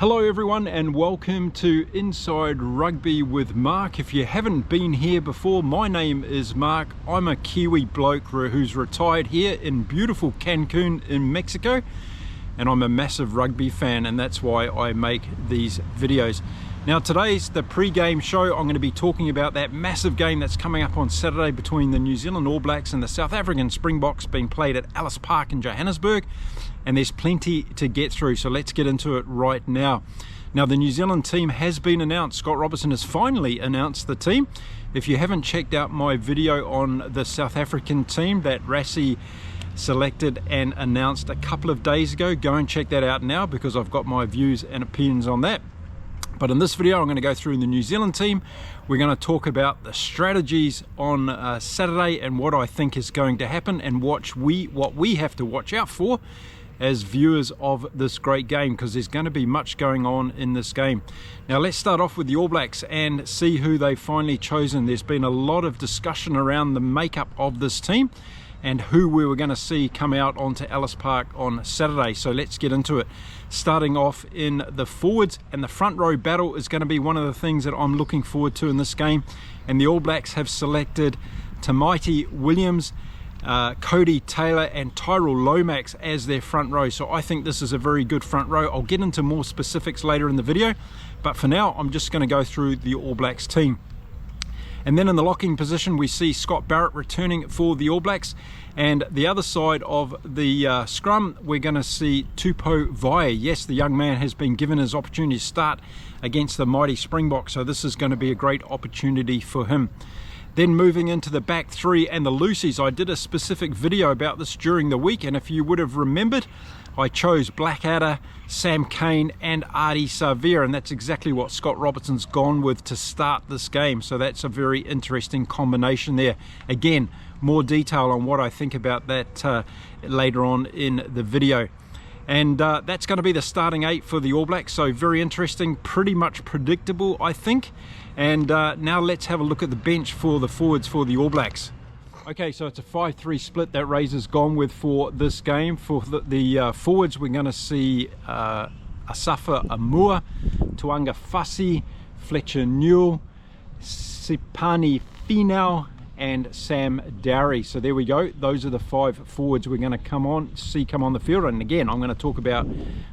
Hello everyone and welcome to Inside Rugby with Mark. If you haven't been here before, my name is Mark. I'm a Kiwi bloke who's retired here in beautiful Cancun in Mexico, and I'm a massive rugby fan, and that's why I make these videos. Now today's the pre-game show. I'm going to be talking about that massive game that's coming up on Saturday between the New Zealand All Blacks and the South African Springboks, being played at Ellis Park in Johannesburg. And there's plenty to get through, so let's get into it right now. Now the New Zealand team has been announced. Scott Robertson has finally announced the team. If you haven't checked out my video on the South African team that Rassie selected and announced a couple of days ago, go and check that out now, because I've got my views and opinions on that. But in this video, I'm going to go through the New Zealand team. We're going to talk about the strategies on Saturday and what I think is going to happen, and what we have to watch out for as viewers of this great game, because there's going to be much going on in this game. Now let's start off with the All Blacks and see who they've finally chosen. There's been a lot of discussion around the makeup of this team and who we were going to see come out onto Ellis Park on Saturday. So let's get into it. Starting off in the forwards, and the front row battle is going to be one of the things that I'm looking forward to in this game. And the All Blacks have selected Tamaiti Williams, Cody Taylor and Tyrell Lomax as their front row. So I think this is a very good front row. I'll get into more specifics later in the video, but for now I'm just going to go through the All Blacks team. And then in the locking position, we see Scott Barrett returning for the All Blacks. And the other side of the scrum, we're going to see Tupou Vaa'i. Yes, the young man has been given his opportunity to start against the mighty Springboks, so this is going to be a great opportunity for him. Then moving into the back three and the loosies, I did a specific video about this during the week, and if you would have remembered, I chose Blackadder, Sam Cane and Ardie Savea, and that's exactly what Scott Robertson's gone with to start this game. So that's a very interesting combination there. Again, more detail on what I think about that later on in the video. And that's going to be the starting 8 for the All Blacks, so very interesting, pretty much predictable I think. And now let's have a look at the bench for the forwards for the All Blacks. Okay, so it's a 5-3 split that Razor's gone with for this game. For the forwards, we're going to see Asafa Amua, Tuanga Fasi, Fletcher Newell, Sipani Finau and Sam Dowry. So there we go. Those are the 5 forwards we're going to come on the field. And again, I'm going to talk about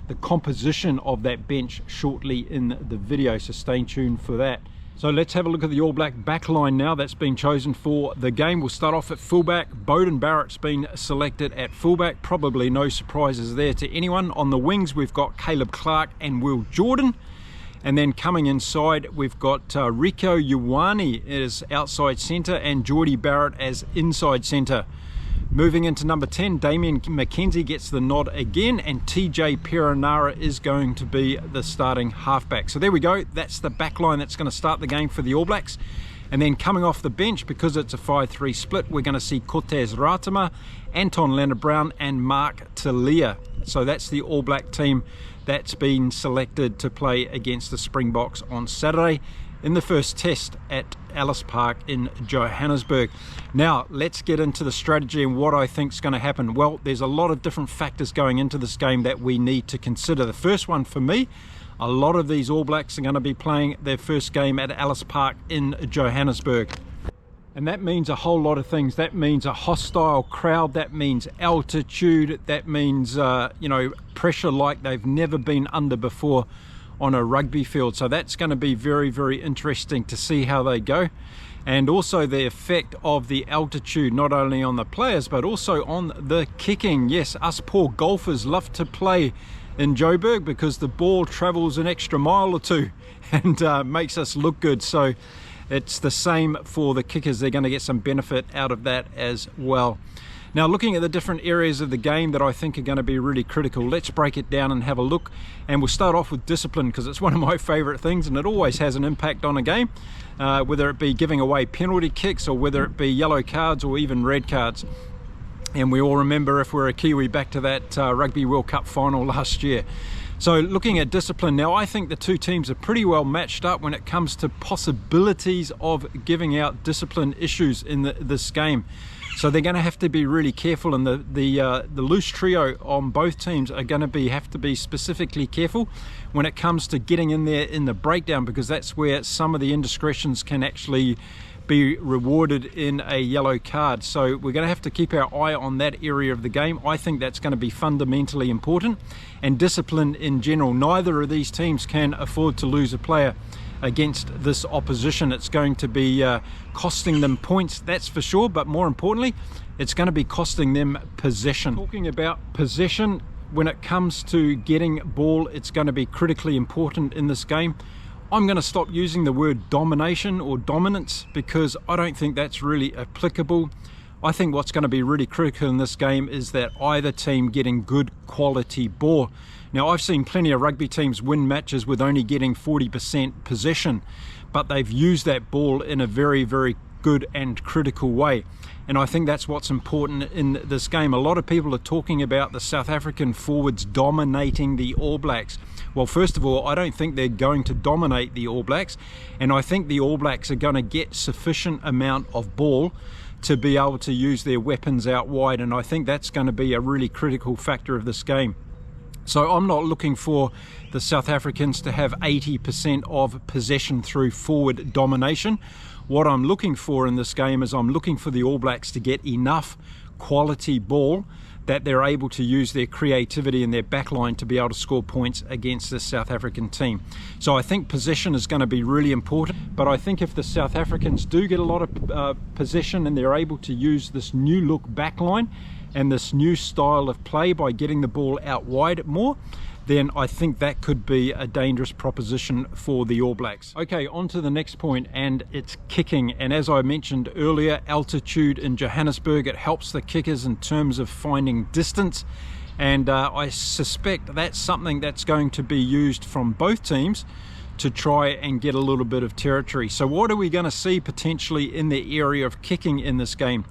the composition of that bench shortly in the video, so stay tuned for that. So let's have a look at the All Black backline now that's been chosen for the game. We'll start off at fullback. Beauden Barrett's been selected at fullback. Probably no surprises there to anyone. On the wings, we've got Caleb Clark and Will Jordan. And then coming inside, we've got Rico Ioane as outside centre and Geordie Barrett as inside centre. Moving into number 10, Damien McKenzie gets the nod again, and TJ Perenara is going to be the starting halfback. So there we go. That's the back line that's going to start the game for the All Blacks. And then coming off the bench, because it's a 5-3 split, we're going to see Cortez Ratama, Anton Leonard-Brown and Mark Talia. So that's the All Black team that's been selected to play against the Springboks on Saturday in the first test at Ellis Park in Johannesburg. Now let's get into the strategy and what I think is going to happen. Well, there's a lot of different factors going into this game that we need to consider. The first one for me, a lot of these All Blacks are going to be playing their first game at Ellis Park in Johannesburg. And that means a whole lot of things. That means a hostile crowd, that means altitude, that means you know, pressure like they've never been under before on a rugby field. So that's going to be very, very interesting to see how they go. And also the effect of the altitude, not only on the players but also on the kicking. Yes, us poor golfers love to play in Joburg because the ball travels an extra mile or two and makes us look good. So it's the same for the kickers. They're going to get some benefit out of that as well. Now, looking at the different areas of the game that I think are going to be really critical, let's break it down and have a look. And we'll start off with discipline, because it's one of my favourite things and it always has an impact on a game, whether it be giving away penalty kicks or whether it be yellow cards or even red cards. And we all remember, if we're a Kiwi, back to that Rugby World Cup final last year. So looking at discipline now, I think the two teams are pretty well matched up when it comes to possibilities of giving out discipline issues in this game. So they're going to have to be really careful, and the loose trio on both teams are going to have to be specifically careful when it comes to getting in there in the breakdown, because that's where some of the indiscretions can actually be rewarded in a yellow card. So we're going to have to keep our eye on that area of the game. I think that's going to be fundamentally important, and discipline in general. Neither of these teams can afford to lose a player against this opposition. It's going to be costing them points, that's for sure, but more importantly, it's going to be costing them possession. Talking about possession, when it comes to getting ball, it's going to be critically important in this game. I'm going to stop using the word domination or dominance, because I don't think that's really applicable. I think what's going to be really critical in this game is that either team getting good quality ball. Now, I've seen plenty of rugby teams win matches with only getting 40% possession, but they've used that ball in a very, very good and critical way. And I think that's what's important in this game. A lot of people are talking about the South African forwards dominating the All Blacks. Well, first of all, I don't think they're going to dominate the All Blacks, and I think the All Blacks are going to get sufficient amount of ball to be able to use their weapons out wide, and I think that's going to be a really critical factor of this game. So I'm not looking for the South Africans to have 80% of possession through forward domination. What I'm looking for in this game is I'm looking for the All Blacks to get enough quality ball that they're able to use their creativity and their backline to be able to score points against this South African team. So I think possession is going to be really important, but I think if the South Africans do get a lot of possession and they're able to use this new look backline and this new style of play by getting the ball out wide more, then I think that could be a dangerous proposition for the All Blacks. Okay, on to the next point, and it's kicking. And as I mentioned earlier, altitude in Johannesburg, it helps the kickers in terms of finding distance. And I suspect that's something that's going to be used from both teams to try and get a little bit of territory. So what are we going to see potentially in the area of kicking in this game?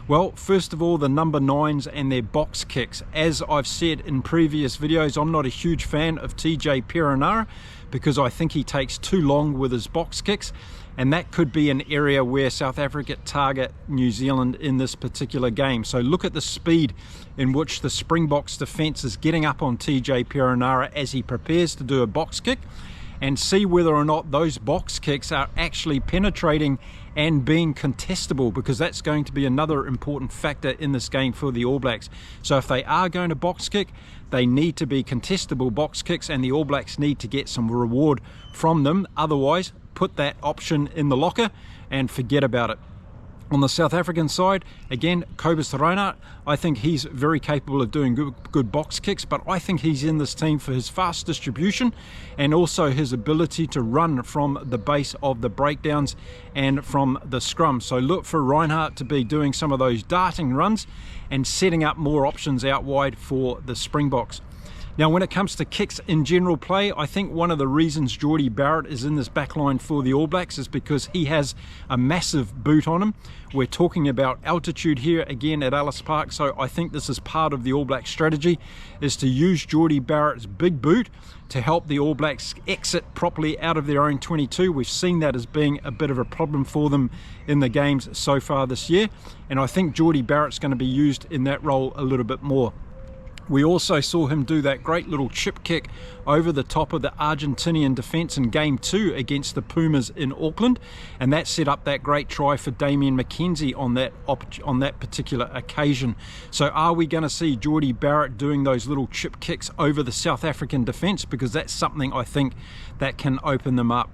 Well, first of all, the number 9s and their box kicks. As I've said in previous videos, I'm not a huge fan of TJ Perenara because I think he takes too long with his box kicks, and that could be an area where South Africa target New Zealand in this particular game. So look at the speed in which the Springboks defence is getting up on TJ Perenara as he prepares to do a box kick, and see whether or not those box kicks are actually penetrating and being contestable, because that's going to be another important factor in this game for the All Blacks. So if they are going to box kick, they need to be contestable box kicks, and the All Blacks need to get some reward from them. Otherwise, put that option in the locker and forget about it. On the South African side, again, Cobus Reinhardt, I think he's very capable of doing good box kicks, but I think he's in this team for his fast distribution and also his ability to run from the base of the breakdowns and from the scrum. So look for Reinhardt to be doing some of those darting runs and setting up more options out wide for the Springboks. Now, when it comes to kicks in general play, I think one of the reasons Jordie Barrett is in this backline for the All Blacks is because he has a massive boot on him. We're talking about altitude here again at Ellis Park, so I think this is part of the All Blacks strategy, is to use Jordie Barrett's big boot to help the All Blacks exit properly out of their own 22. We've seen that as being a bit of a problem for them in the games so far this year, and I think Jordie Barrett's going to be used in that role a little bit more. We also saw him do that great little chip kick over the top of the Argentinian defence in Game 2 against the Pumas in Auckland, and that set up that great try for Damian McKenzie on that particular occasion. So are we going to see Jordie Barrett doing those little chip kicks over the South African defence? Because that's something I think that can open them up.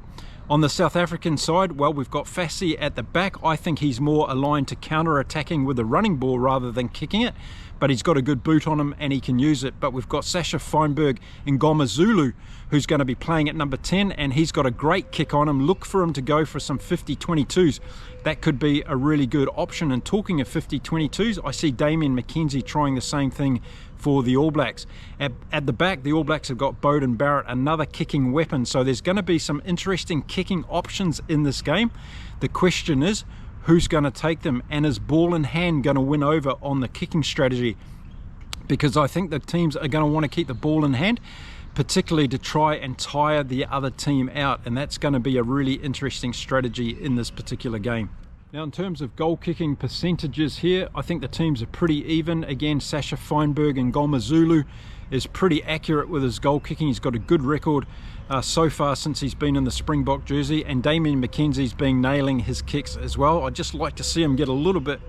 On the South African side, well, we've got Rassie at the back. I think he's more aligned to counter-attacking with a running ball rather than kicking it, but he's got a good boot on him and he can use it. But we've got Sasha Feinberg in Ngoma who's going to be playing at number 10, and he's got a great kick on him. Look for him to go for some 50-22s. That could be a really good option. And talking of 50-22s, I see Damian McKenzie trying the same thing for the All Blacks. At the back, the All Blacks have got Beauden Barrett, another kicking weapon. So there's going to be some interesting kicking options in this game. The question is, who's going to take them, and is ball in hand going to win over on the kicking strategy? Because I think the teams are going to want to keep the ball in hand, particularly to try and tire the other team out, and that's going to be a really interesting strategy in this particular game. Now in terms of goal kicking percentages here, I think the teams are pretty even. Again, Sasha Feinberg and Ngomazulu is pretty accurate with his goal kicking. He's got a good record so far since he's been in the Springbok jersey, and Damien McKenzie's been nailing his kicks as well. I'd just like to see him get a little bit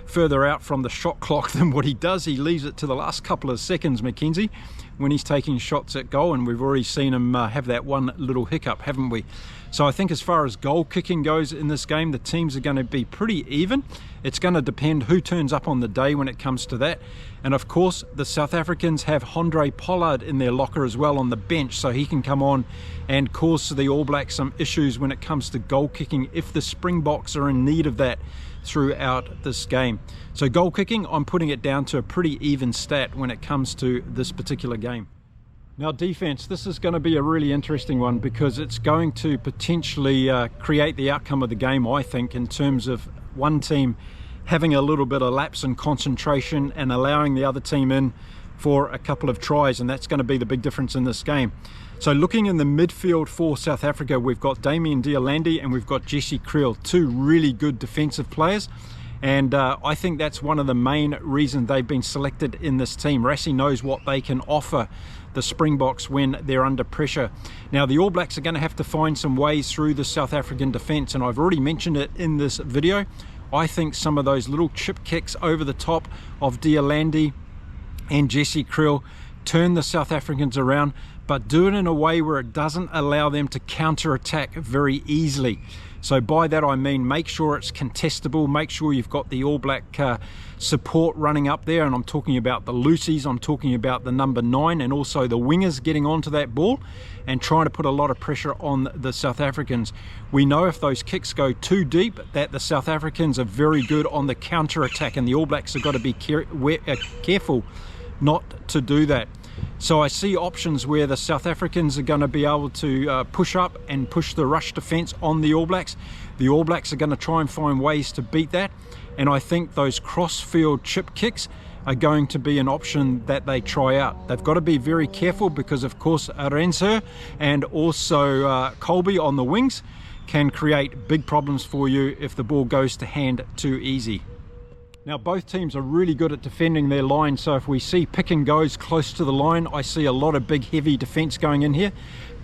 further out from the shot clock than what he does. He leaves it to the last couple of seconds, McKenzie, when he's taking shots at goal, and we've already seen him have that one little hiccup, haven't we? So I think as far as goal kicking goes in this game, the teams are going to be pretty even. It's going to depend who turns up on the day when it comes to that. And of course, the South Africans have Handré Pollard in their locker as well on the bench, so he can come on and cause the All Blacks some issues when it comes to goal kicking if the Springboks are in need of that throughout this game. So goal kicking, I'm putting it down to a pretty even stat when it comes to this particular game. Now defense, this is going to be a really interesting one because it's going to potentially create the outcome of the game, I think, in terms of one team having a little bit of lapse in concentration and allowing the other team in for a couple of tries, and that's going to be the big difference in this game. So looking in the midfield for South Africa, we've got Damian Deolandi and we've got Jesse Kriel, two really good defensive players. And I think that's one of the main reasons they've been selected in this team. Rassie knows what they can offer the Springboks when they're under pressure. Now the All Blacks are going to have to find some ways through the South African defence, and I've already mentioned it in this video. I think some of those little chip kicks over the top of Deolandi and Jesse Kriel turn the South Africans around, but do it in a way where it doesn't allow them to counter-attack very easily. So by that I mean make sure it's contestable, make sure you've got the All Black support running up there, and I'm talking about the loosies, I'm talking about the number 9 and also the wingers getting onto that ball and trying to put a lot of pressure on the South Africans. We know if those kicks go too deep that the South Africans are very good on the counter-attack, and the All Blacks have got to be careful not to do that. So I see options where the South Africans are going to be able to push up and push the rush defence on the All Blacks. The All Blacks are going to try and find ways to beat that, and I think those cross-field chip kicks are going to be an option that they try out. They've got to be very careful because of course Renser and also Colby on the wings can create big problems for you if the ball goes to hand too easy. Now both teams are really good at defending their line, so if we see pick and goes close to the line, I see a lot of big heavy defence going in here,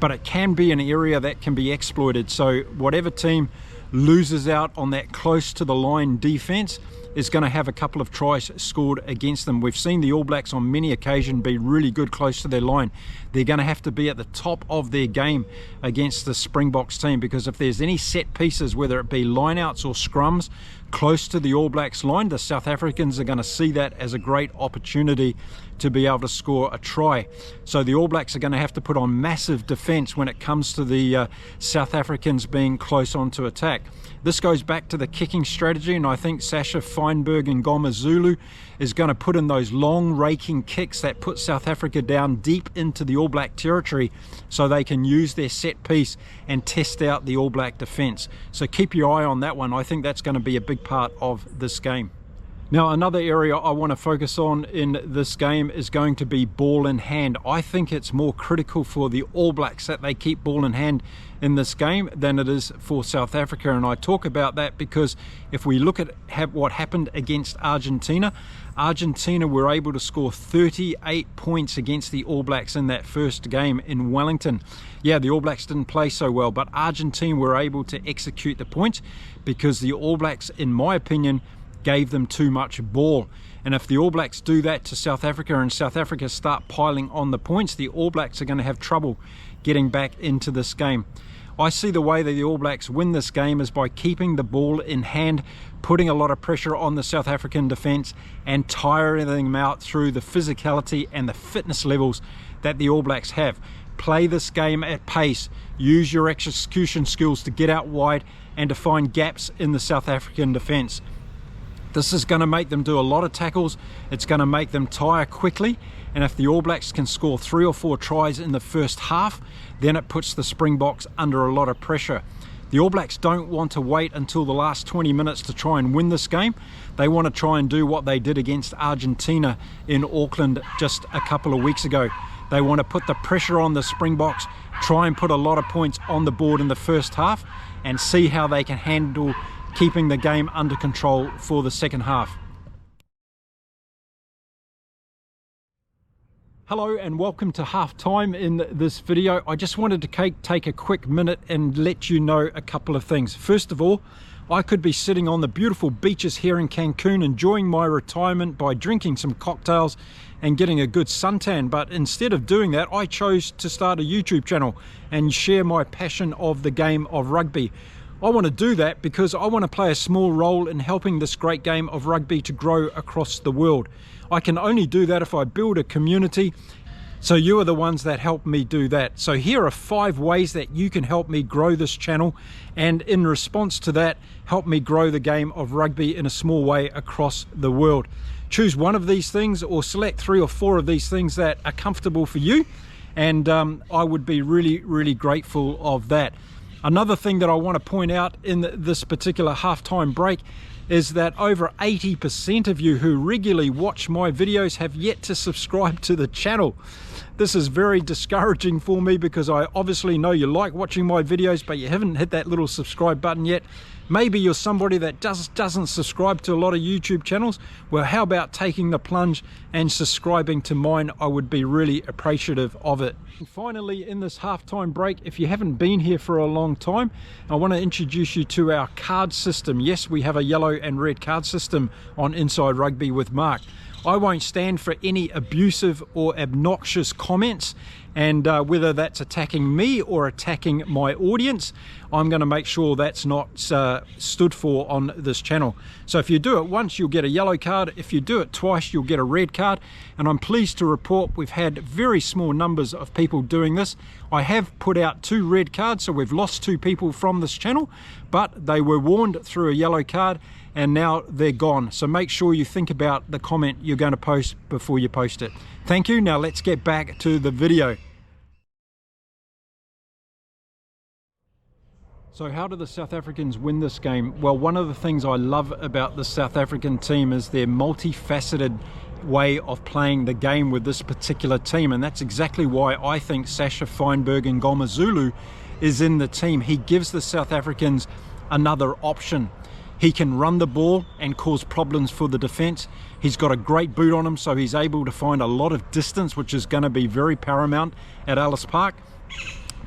but it can be an area that can be exploited. So whatever team loses out on that close to the line defence is going to have a couple of tries scored against them. We've seen the All Blacks on many occasions be really good close to their line. They're going to have to be at the top of their game against the Springboks team, because if there's any set pieces, whether it be lineouts or scrums close to the All Blacks line, the South Africans are going to see that as a great opportunity to be able to score a try. So the All Blacks are going to have to put on massive defence when it comes to the South Africans being close onto attack. This goes back to the kicking strategy, and I think Sasha Feinberg and Ngomazulu is going to put in those long raking kicks that put South Africa down deep into the All Black territory so they can use their set piece and test out the All Black defence. So keep your eye on that one. I think that's going to be a big part of this game. Now another area I want to focus on in this game is going to be ball in hand. I think it's more critical for the All Blacks that they keep ball in hand in this game than it is for South Africa, and I talk about that because if we look at what happened against Argentina were able to score 38 points against the All Blacks in that first game in Wellington. Yeah, the All Blacks didn't play so well, but Argentina were able to execute the points because the All Blacks, in my opinion, gave them too much ball. And if the All Blacks do that to South Africa and South Africa start piling on the points, the All Blacks are going to have trouble getting back into this game. I see the way that the All Blacks win this game is by keeping the ball in hand, putting a lot of pressure on the South African defence and tiring them out through the physicality and the fitness levels that the All Blacks have. Play this game at pace, use your execution skills to get out wide and to find gaps in the South African defence. This is going to make them do a lot of tackles, it's going to make them tire quickly, and if the All Blacks can score 3 or 4 tries in the first half, then it puts the Springboks under a lot of pressure. The All Blacks don't want to wait until the last 20 minutes to try and win this game. They want to try and do what they did against Argentina in Auckland just a couple of weeks ago. They want to put the pressure on the Springboks, try and put a lot of points on the board in the first half and see how they can handle keeping the game under control for the second half. Hello and welcome to halftime. In this video I just wanted to take a quick minute and let you know a couple of things. First of all, I could be sitting on the beautiful beaches here in Cancun enjoying my retirement by drinking some cocktails and getting a good suntan, but instead of doing that I chose to start a YouTube channel and share my passion of the game of rugby. I want to do that because I want to play a small role in helping this great game of rugby to grow across the world. I can only do that if I build a community, so you are the ones that help me do that. So here are 5 ways that you can help me grow this channel, and in response to that, help me grow the game of rugby in a small way across the world. Choose one of these things or select 3 or 4 of these things that are comfortable for you, and I would be really grateful of that. Another thing that I want to point out in this particular halftime break is that over 80% of you who regularly watch my videos have yet to subscribe to the channel. This is very discouraging for me because I obviously know you like watching my videos, but you haven't hit that little subscribe button yet. Maybe you're somebody that doesn't subscribe to a lot of YouTube channels. Well, how about taking the plunge and subscribing to mine? I would be really appreciative of it. And finally, in this halftime break, if you haven't been here for a long time, I want to introduce you to our card system. Yes, we have a yellow and red card system on Inside Rugby with Mark. I won't stand for any abusive or obnoxious comments, and whether that's attacking me or attacking my audience, I'm going to make sure that's not stood for on this channel. So if you do it once, you'll get a yellow card. If you do it twice, you'll get a red card. And I'm pleased to report we've had very small numbers of people doing this. I have put out 2 red cards, so we've lost 2 people from this channel, but they were warned through a yellow card and now they're gone. So make sure you think about the comment you're going to post before you post it. Thank you. Now let's get back to the video. So how do the South Africans win this game? Well, one of the things I love about the South African team is their multifaceted way of playing the game with this particular team, and that's exactly why I think Sasha Feinberg and Ngomazulu is in the team. He gives the South Africans another option. He can run the ball and cause problems for the defense. He's got a great boot on him, so he's able to find a lot of distance, which is going to be very paramount at Ellis Park.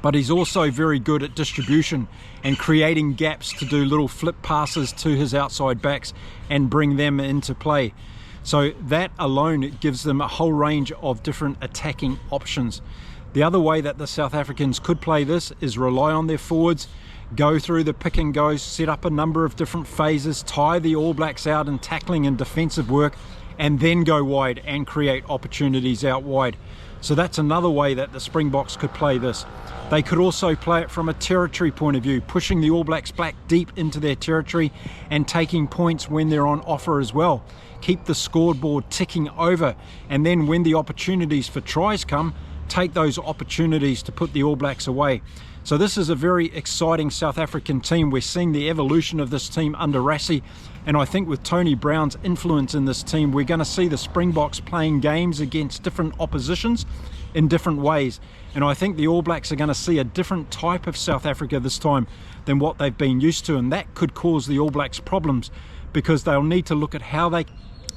But he's also very good at distribution and creating gaps to do little flip passes to his outside backs and bring them into play. So that alone gives them a whole range of different attacking options. The other way that the South Africans could play this is rely on their forwards, go through the pick and goes, set up a number of different phases, tie the All Blacks out in tackling and defensive work, and then go wide and create opportunities out wide. So that's another way that the Springboks could play this. They could also play it from a territory point of view, pushing the All Blacks back deep into their territory and taking points when they're on offer as well. Keep the scoreboard ticking over, and then when the opportunities for tries come, take those opportunities to put the All Blacks away. So this is a very exciting South African team. We're seeing the evolution of this team under Rassie, and I think with Tony Brown's influence in this team, we're going to see the Springboks playing games against different oppositions in different ways. And I think the All Blacks are going to see a different type of South Africa this time than what they've been used to, and that could cause the All Blacks problems because they'll need to look at how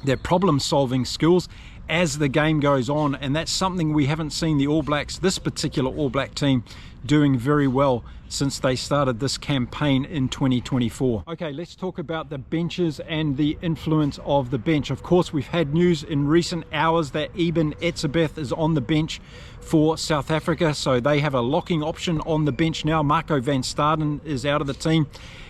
their problem solving skills as the game goes on, and that's something we haven't seen the All Blacks, this particular All Black team, doing very well since they started this campaign in 2024. Okay, let's talk about the benches and the influence of the bench. Of course, we've had news in recent hours that Eben Etzebeth is on the bench for South Africa, so they have a locking option on the bench now. Marco van Staden is out of the team,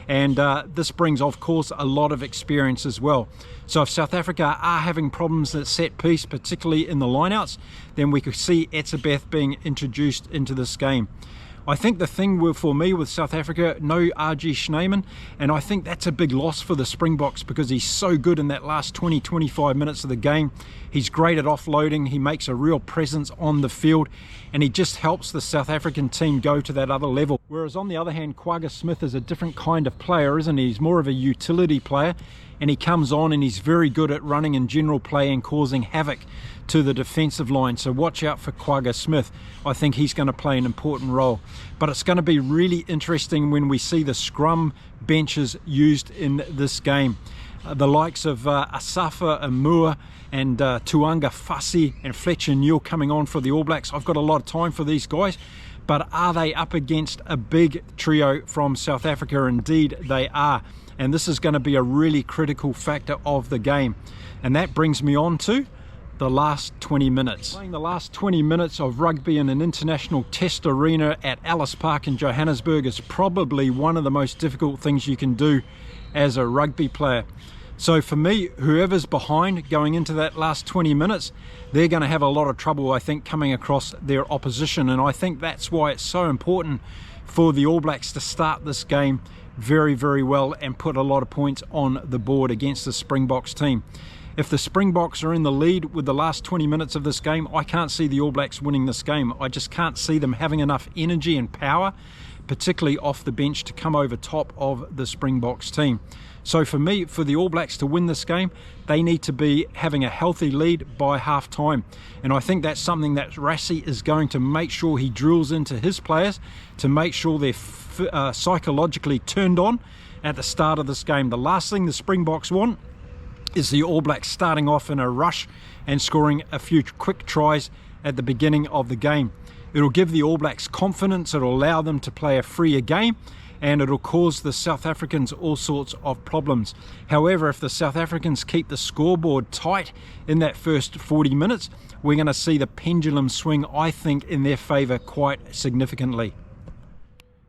and this brings, of course, a lot of experience as well. So if South Africa are having problems at set piece, particularly in the lineouts, then we could see Etzebeth being introduced into this game. I think the thing for me with South Africa, no RG Schneemann, and I think that's a big loss for the Springboks because he's so good in that last 20-25 minutes of the game. He's great at offloading, he makes a real presence on the field, and he just helps the South African team go to that other level. Whereas on the other hand, Quagga Smith is a different kind of player, isn't he? He's more of a utility player, and he comes on and he's very good at running in general play and causing havoc to the defensive line. So watch out for Quagga Smith. I think he's going to play an important role. But it's going to be really interesting when we see the scrum benches used in this game. The likes of Asafa Amua and Tuanga Fasi and Fletcher Newell coming on for the All Blacks. I've got a lot of time for these guys, but are they up against a big trio from South Africa? Indeed they are, and this is going to be a really critical factor of the game. And that brings me on to the last 20 minutes. Playing the last 20 minutes of rugby in an international test arena at Ellis Park in Johannesburg is probably one of the most difficult things you can do as a rugby player. So for me, whoever's behind going into that last 20 minutes, they're going to have a lot of trouble, I think, coming across their opposition. And I think that's why it's so important for the All Blacks to start this game very, very well and put a lot of points on the board against the Springboks team. If the Springboks are in the lead with the last 20 minutes of this game, I can't see the All Blacks winning this game. I just can't see them having enough energy and power, particularly off the bench, to come over top of the Springboks team. So for me, for the All Blacks to win this game, they need to be having a healthy lead by half time. And I think that's something that Rassie is going to make sure he drills into his players to make sure they're psychologically turned on at the start of this game. The last thing the Springboks want is the All Blacks starting off in a rush and scoring a few quick tries at the beginning of the game. It'll give the All Blacks confidence, it'll allow them to play a freer game, and it'll cause the South Africans all sorts of problems. However, if the South Africans keep the scoreboard tight in that first 40 minutes, we're going to see the pendulum swing, I think, in their favour quite significantly.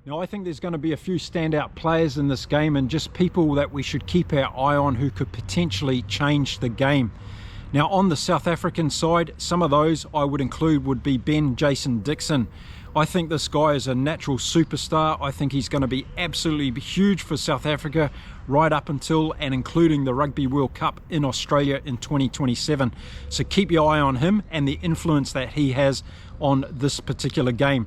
Now, I think there's going to be a few standout players in this game and just people that we should keep our eye on who could potentially change the game. Now, on the South African side, some of those I would include would be Ben Jason Dixon. I think this guy is a natural superstar. I think he's going to be absolutely huge for South Africa right up until and including the Rugby World Cup in Australia in 2027. So keep your eye on him and the influence that he has on this particular game.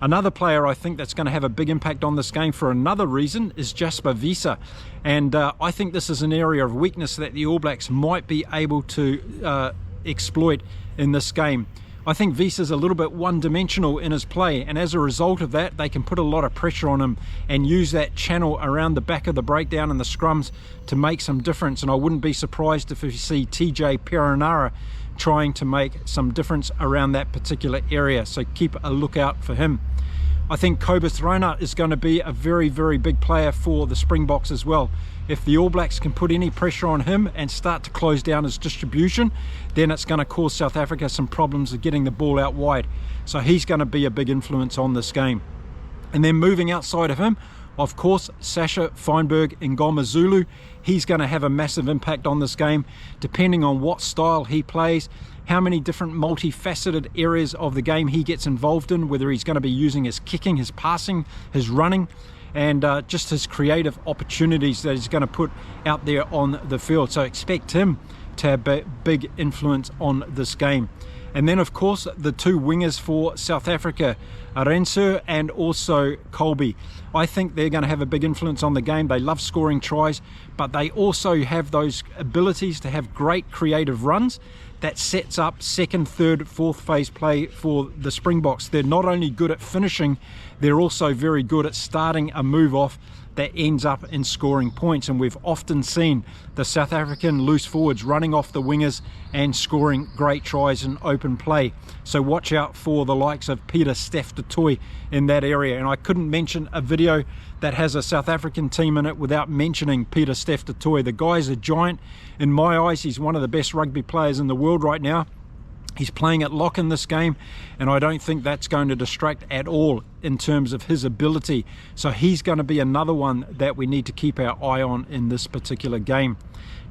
Another player I think that's going to have a big impact on this game for another reason is Jasper Wiese. And I think this is an area of weakness that the All Blacks might be able to exploit in this game. I think Wiese is a little bit one-dimensional in his play, and as a result of that, they can put a lot of pressure on him and use that channel around the back of the breakdown and the scrums to make some difference. And I wouldn't be surprised if you see TJ Perenara trying to make some difference around that particular area, so keep a lookout for him. I think Cobus Reinhardt is going to be a very, very big player for the Springboks as well. If the All Blacks can put any pressure on him and start to close down his distribution, then it's going to cause South Africa some problems of getting the ball out wide. So he's going to be a big influence on this game. And then moving outside of him, of course, Sasha Feinberg Ngoma Zulu. He's going to have a massive impact on this game, depending on what style he plays, how many different multifaceted areas of the game he gets involved in, whether he's going to be using his kicking, his passing, his running, and just his creative opportunities that he's going to put out there on the field. So expect him to have a big influence on this game. And then, of course, the two wingers for South Africa, Arendse and also Colby. I think they're going to have a big influence on the game. They love scoring tries, but they also have those abilities to have great creative runs that sets up second, third, fourth phase play for the Springboks. They're not only good at finishing, they're also very good at starting a move off that ends up in scoring points. And we've often seen the South African loose forwards running off the wingers and scoring great tries in open play. So watch out for the likes of Peter Steph du Toit in that area. And I couldn't mention a video that has a South African team in it without mentioning Peter Steph du Toit. The guy's a giant. In my eyes, he's one of the best rugby players in the world right now. He's playing at lock in this game, and I don't think that's going to distract at all in terms of his ability. So he's going to be another one that we need to keep our eye on in this particular game.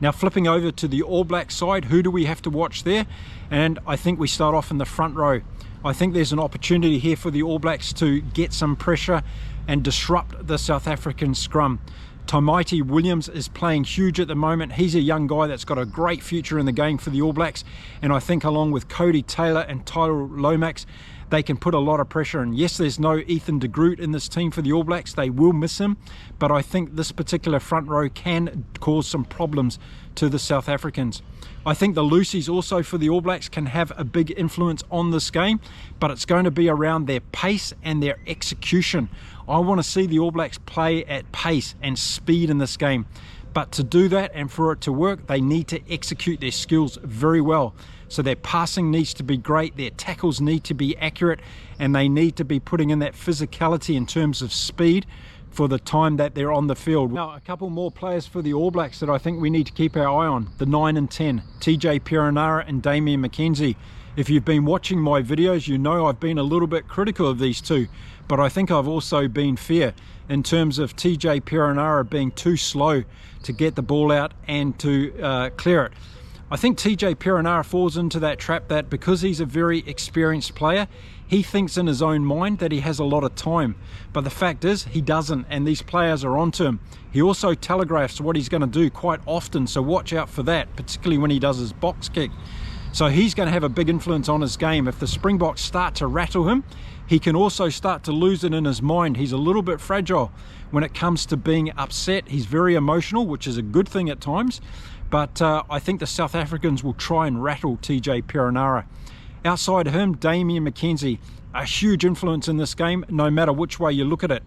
Now, flipping over to the All Black side, who do we have to watch there? And I think we start off in the front row. I think there's an opportunity here for the All Blacks to get some pressure and disrupt the South African scrum. Tamaiti Williams is playing huge at the moment. He's a young guy that's got a great future in the game for the All Blacks, and I think along with Cody Taylor and Tyler Lomax, they can put a lot of pressure. And yes, there's no Ethan de Groot in this team for the All Blacks. They will miss him, but I think this particular front row can cause some problems to the South Africans. I think the loosies also for the All Blacks can have a big influence on this game, but it's going to be around their pace and their execution. I want to see the All Blacks play at pace and speed in this game. But to do that and for it to work, they need to execute their skills very well. So their passing needs to be great, their tackles need to be accurate, and they need to be putting in that physicality in terms of speed for the time that they're on the field. Now, a couple more players for the All Blacks that I think we need to keep our eye on. The 9 and 10, TJ Perenara and Damian McKenzie. If you've been watching my videos, you know I've been a little bit critical of these two, but I think I've also been fair in terms of TJ Perenara being too slow to get the ball out and to clear it. I think TJ Perenara falls into that trap that because he's a very experienced player, he thinks in his own mind that he has a lot of time, but the fact is he doesn't, and these players are onto him. He also telegraphs what he's going to do quite often, so watch out for that, particularly when he does his box kick. So he's going to have a big influence on his game. If the Springboks start to rattle him, he can also start to lose it in his mind. He's a little bit fragile when it comes to being upset. He's very emotional, which is a good thing at times, but I think the South Africans will try and rattle TJ Perenara. Outside of him, Damian McKenzie, a huge influence in this game, no matter which way you look at it.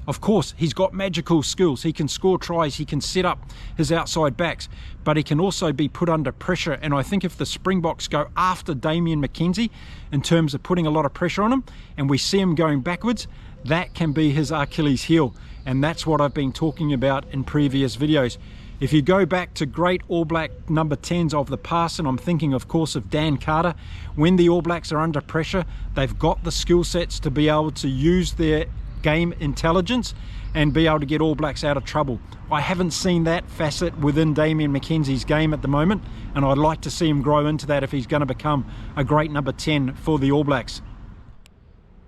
Of course, he's got magical skills. He can score tries, he can set up his outside backs, but he can also be put under pressure. And I think if the Springboks go after Damian McKenzie in terms of putting a lot of pressure on him, and we see him going backwards, that can be his Achilles heel. And that's what I've been talking about in previous videos. If you go back to great All Black number 10s of the past, and I'm thinking of course of Dan Carter, when the All Blacks are under pressure, they've got the skill sets to be able to use their game intelligence and be able to get All Blacks out of trouble. I haven't seen that facet within Damian McKenzie's game at the moment, and I'd like to see him grow into that if he's going to become a great number 10 for the All Blacks.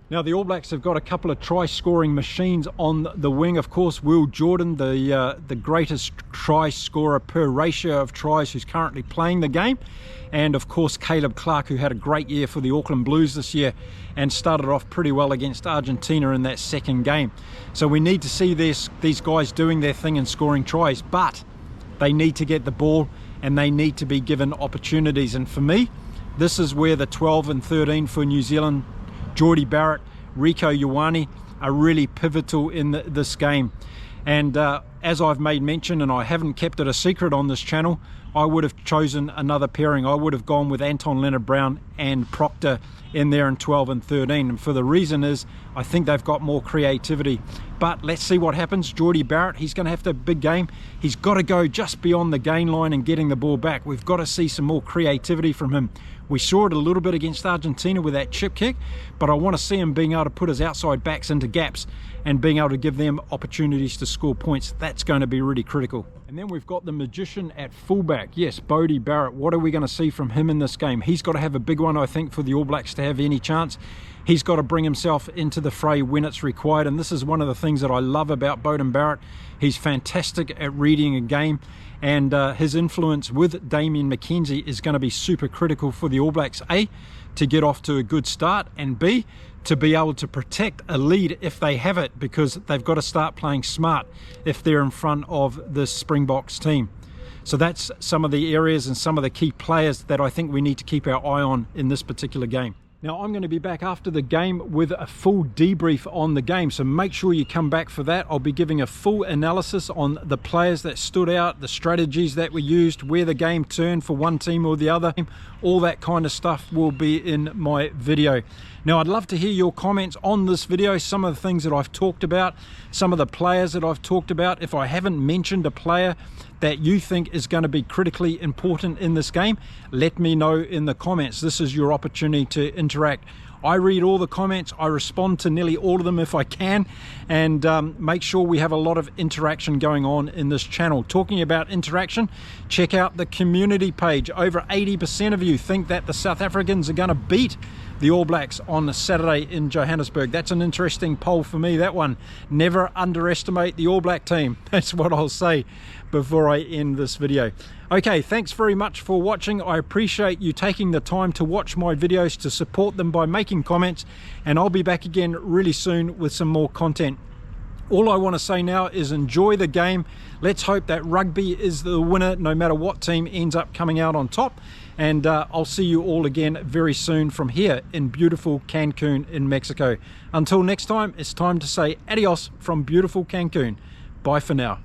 Now the All Blacks have got a couple of try scoring machines on the wing. Of course, Will Jordan, the greatest try scorer per ratio of tries, who's currently playing the game, and of course Caleb Clark, who had a great year for the Auckland Blues this year and started off pretty well against Argentina in that second game. So we need to see these guys doing their thing and scoring tries, but they need to get the ball and they need to be given opportunities. And for me, this is where the 12 and 13 for New Zealand, Jordie Barrett, Rieko Ioane, are really pivotal in this game. And as I've made mention, and I haven't kept it a secret on this channel, I would have chosen another pairing. I would have gone with Anton Leonard-Brown and Proctor in there in 12 and 13. And for the reason is, I think they've got more creativity. But let's see what happens. Jordie Barrett, he's going to have to have a big game. He's got to go just beyond the gain line and getting the ball back. We've got to see some more creativity from him. We saw it a little bit against Argentina with that chip kick, but I want to see him being able to put his outside backs into gaps and being able to give them opportunities to score points. That's going to be really critical. And then we've got the magician at fullback. Yes, Bodie Barrett. What are we going to see from him in this game? He's got to have a big one, I think, for the All Blacks to have any chance. He's got to bring himself into the fray when it's required, and this is one of the things that I love about Beauden Barrett. He's fantastic at reading a game, and his influence with Damian McKenzie is going to be super critical for the All Blacks. A, to get off to a good start, and B, to be able to protect a lead if they have it, because they've got to start playing smart if they're in front of the Springboks team. So that's some of the areas and some of the key players that I think we need to keep our eye on in this particular game. Now I'm going to be back after the game with a full debrief on the game, so make sure you come back for that. I'll be giving a full analysis on the players that stood out, the strategies that were used, where the game turned for one team or the other. All that kind of stuff will be in my video. Now I'd love to hear your comments on this video, some of the things that I've talked about, some of the players that I've talked about. If I haven't mentioned a player that you think is going to be critically important in this game, let me know in the comments. This is your opportunity to interact. I read all the comments, I respond to nearly all of them if I can, and make sure we have a lot of interaction going on in this channel. Talking about interaction, check out the community page. Over 80% of you think that the South Africans are going to beat the All Blacks on Saturday in Johannesburg. That's an interesting poll for me, that one. Never underestimate the All Black team, that's what I'll say. before I end this video. Okay, thanks very much for watching. I appreciate you taking the time to watch my videos, to support them by making comments, and I'll be back again really soon with some more content. All I want to say now is enjoy the game. Let's hope that rugby is the winner no matter what team ends up coming out on top. And I'll see you all again very soon from here in beautiful Cancun in Mexico. Until next time, it's time to say adios from beautiful Cancun. Bye for now.